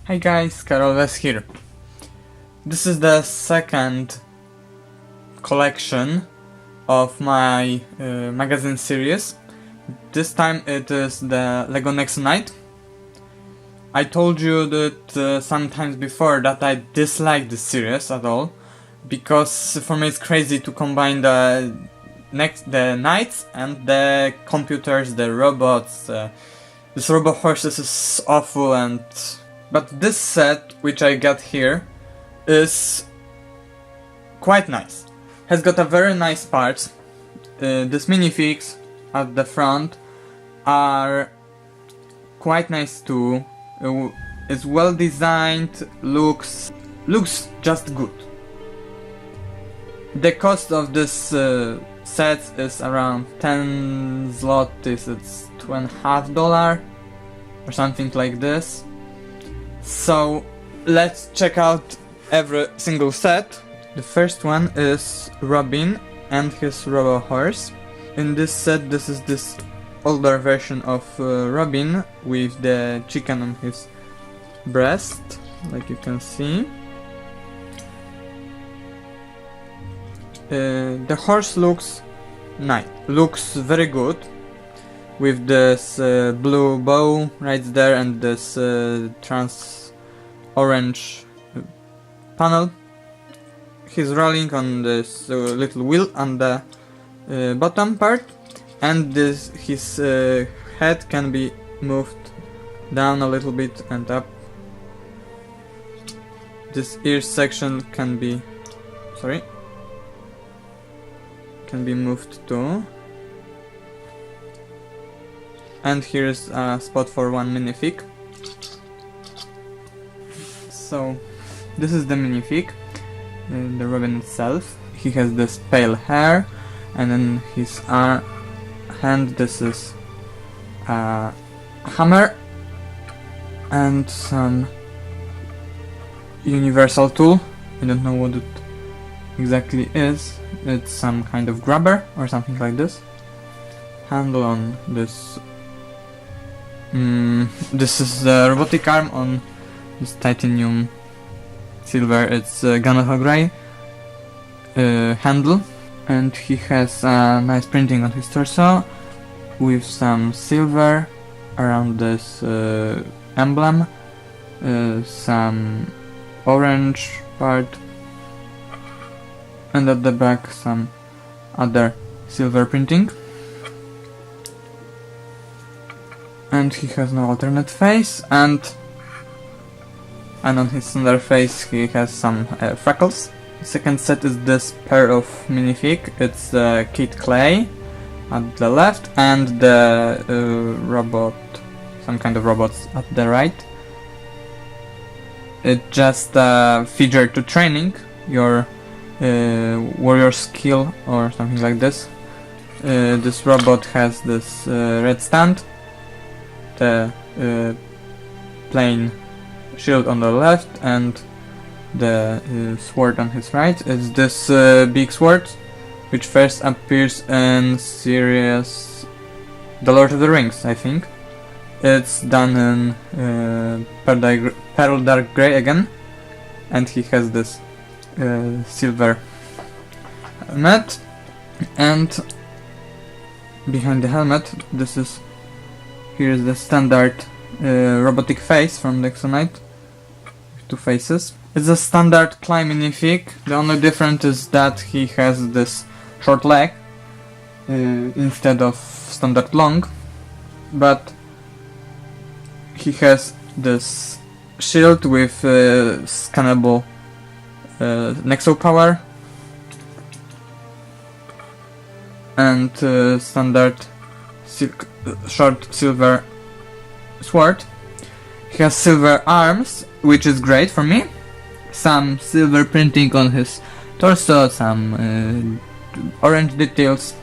Hi guys, Carolves here. This is the second collection of my magazine series. This time it is the LEGO Nexo Knight. I told you that sometimes before that I dislike this series at all, because for me it's crazy to combine the knights and the computers, the robots. This robot horses is awful, but this set, which I got here, is quite nice. Has got a very nice parts. These minifigs at the front are quite nice too. It's well designed, looks just good. The cost of this set is around 10 zlotys, it's $2.50 or something like this. So let's check out every single set. The first one is Robin and his robo horse. In this set, this is this older version of Robin with the chicken on his breast, like you can see. The horse looks nice, looks very good, with this blue bow right there and this trans orange panel. He's rolling on this little wheel on the bottom part, and his head can be moved down a little bit and up. This ear section can be moved too. And here's a spot for one minifig. So this is the minifig, the Robin itself. He has this pale hair, and then his hand, this is a hammer and some universal tool. I don't know what it exactly is. It's some kind of grabber or something like this. Handle on this. This is the robotic arm on this titanium silver. It's gunmetal gray handle, and he has a nice printing on his torso with some silver around this emblem, some orange part, and at the back some other silver printing. And he has no alternate face, and on his under face he has some freckles. The second set is this pair of minifig. It's Kid Clay at the left and the robot, some kind of robots at the right. It's just a feature to training your warrior skill or something like this. This robot has this red stand, the plain shield on the left, and the sword on his right. It's this big sword, which first appears in series The Lord of the Rings, I think. It's done in Pearl Dark Grey again, and he has this silver helmet, and behind the helmet, here's the standard robotic face from Nexo Knight, two faces. It's a standard climb minifig. The only difference is that he has this short leg instead of standard long, but he has this shield with scannable Nexo power and standard short silver sword. He has silver arms, which is great for me. Some silver printing on his torso, some orange details,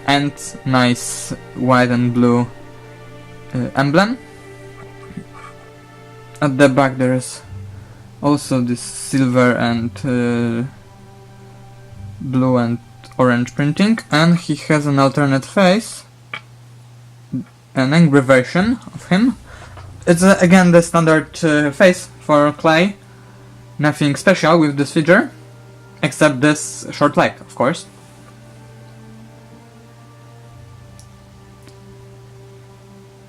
and nice white and blue emblem. At the back there is also this silver and blue and orange printing, and he has an alternate face, an angry version of him. it's again the standard face for Clay. Nothing special with this figure, except this short leg, of course.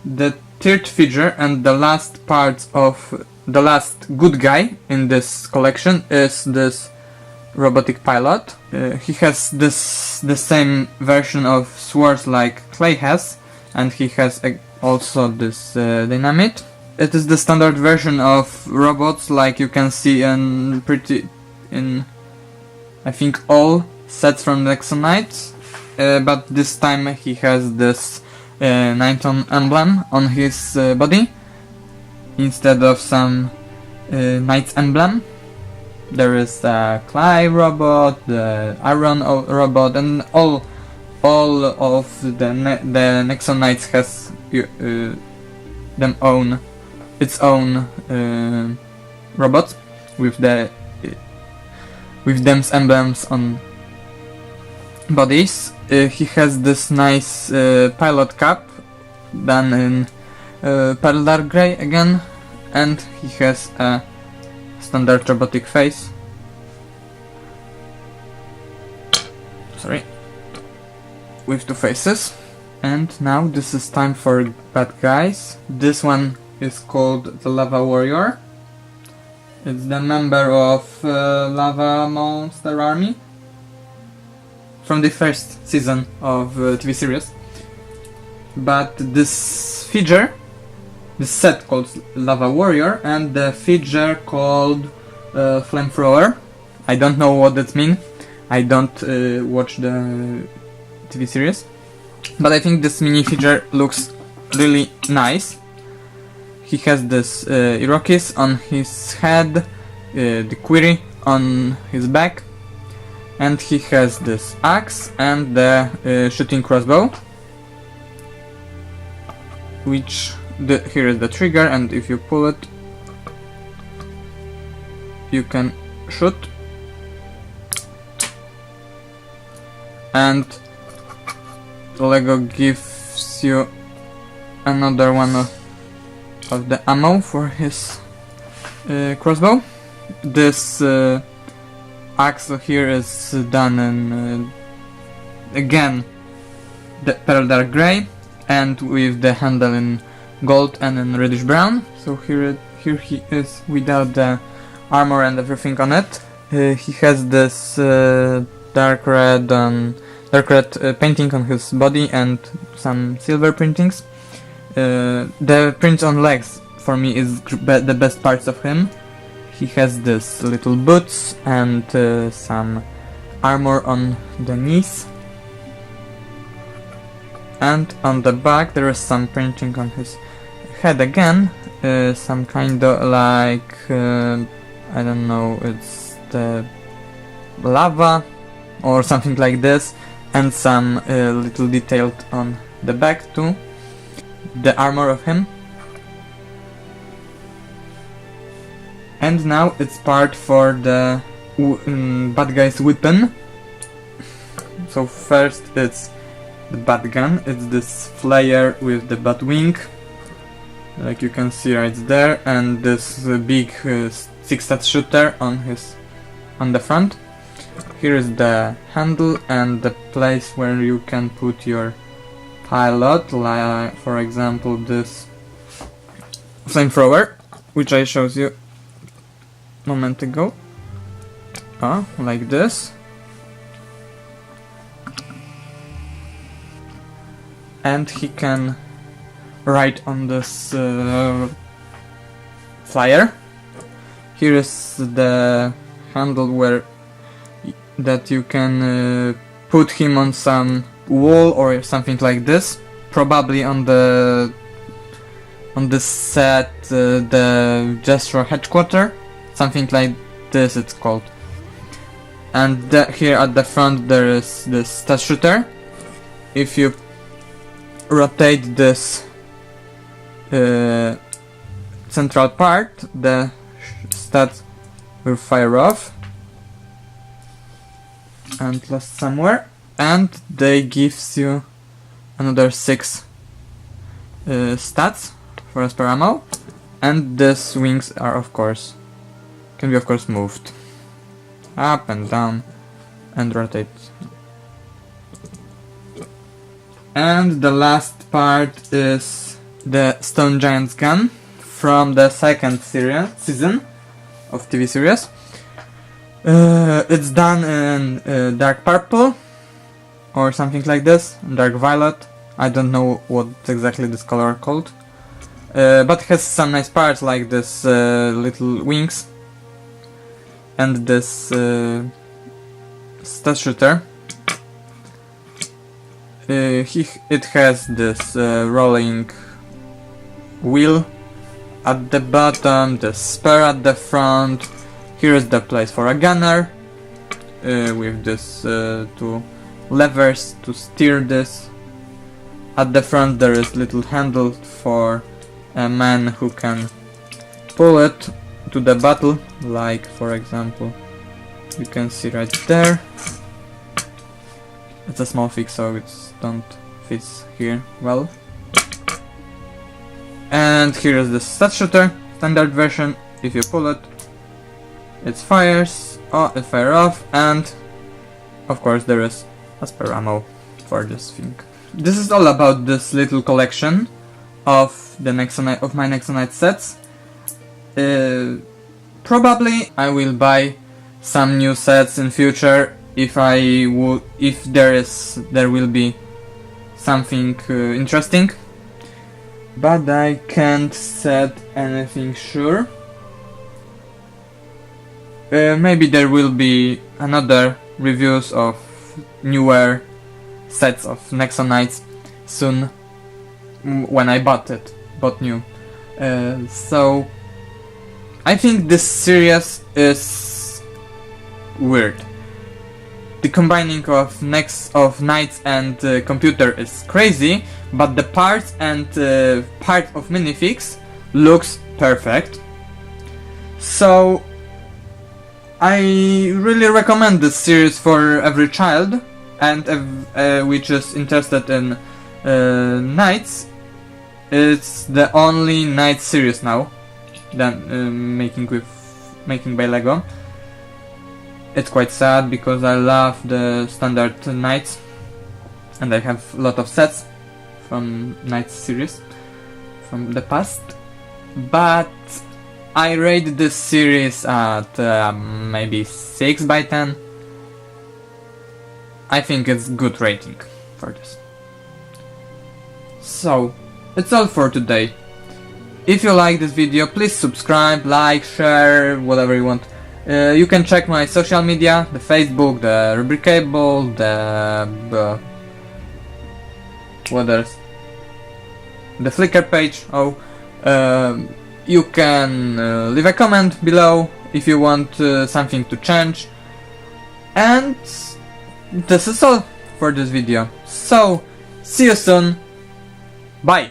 The third figure and the last part of the last good guy in this collection is this robotic pilot. He has the same version of swords like Clay has, and he has also this dynamite. It is the standard version of robots, like you can see in I think all sets from Nexo Knight, but this time he has this Knighton emblem on his body instead of some Knight's emblem. There is the Clay robot, the Iron robot, and all of the Nexo Knights has its own robots with them's emblems on bodies. He has this nice pilot cap done in pearl dark grey again, and he has a standard robotic face. Sorry. With two faces. And now this is time for bad guys. This one is called the Lava Warrior. It's the member of Lava Monster Army from the first season of TV series. But this figure, this set called Lava Warrior, and the figure called Flamethrower. I don't know what that means. I don't watch the TV series, but I think this mini figure looks really nice. He has this Irokes on his head, the query on his back, and he has this axe and the shooting crossbow, which here is the trigger, and if you pull it you can shoot. And the Lego gives you another one of the ammo for his crossbow. This axe here is done in again the pearl dark grey, and with the handle in gold and in reddish brown. So here he is without the armor and everything on it. He has this dark red painting on his body and some silver printings. The print on legs for me is the best parts of him. He has this little boots and some armor on the knees, and on the back there is some printing on his head again, some kind of like I don't know, it's the lava or something like this, and some little detailed on the back too, the armor of him. And now it's part for the bad guy's weapon. So first it's the bat gun. It's this flare with the bat wing, like you can see right there, and this big 6-stat shooter on the front. Here is the handle and the place where you can put your pilot, like for example this flamethrower, which I showed you a moment ago. Like this. And he can ride on this flyer. Here is the handle where that you can put him on some wall or something like this. Probably on the set, the Gesture headquarter, something like this it's called. And here at the front there is this stat shooter. If you rotate this central part, the stat will fire off and lost somewhere, and they gives you another 6 stats for a spare ammo. And these wings are can be of course moved up and down and rotate. And the last part is the Stone Giant's gun from the second season of TV series. It's done in dark purple or something like this, dark violet. I don't know what exactly this color are called, but it has some nice parts like this little wings and this stat shooter. It has this rolling wheel at the bottom, the spare at the front. Here is the place for a gunner with this two levers to steer this. At the front there is little handle for a man who can pull it to the battle, like for example you can see right there. It's a small fix, so it don't fit here well. And here is the stat shooter, standard version. If you pull it, it fires off, and of course there is a spare ammo for this thing. This is all about this little collection of the my Nexo Knight sets. Probably I will buy some new sets in future if there will be something interesting, but I can't set anything sure. Maybe there will be another reviews of newer sets of Nexo Knights soon when I bought new. So I think this series is weird. The combining of knights and computer is crazy, but the parts and part of minifigs looks perfect. So I really recommend this series for every child and which is interested in knights. It's the only knight series now than making by Lego. It's quite sad because I love the standard knights and I have a lot of sets from knights series from the past, but I rate this series at maybe 6 by 10. I think it's good rating for this. So it's all for today. If you like this video, please subscribe, like, share, whatever you want. You can check my social media, the Facebook, the Rubricable, the what else? The Flickr page. You can leave a comment below if you want something to change. And this is all for this video. So see you soon. Bye.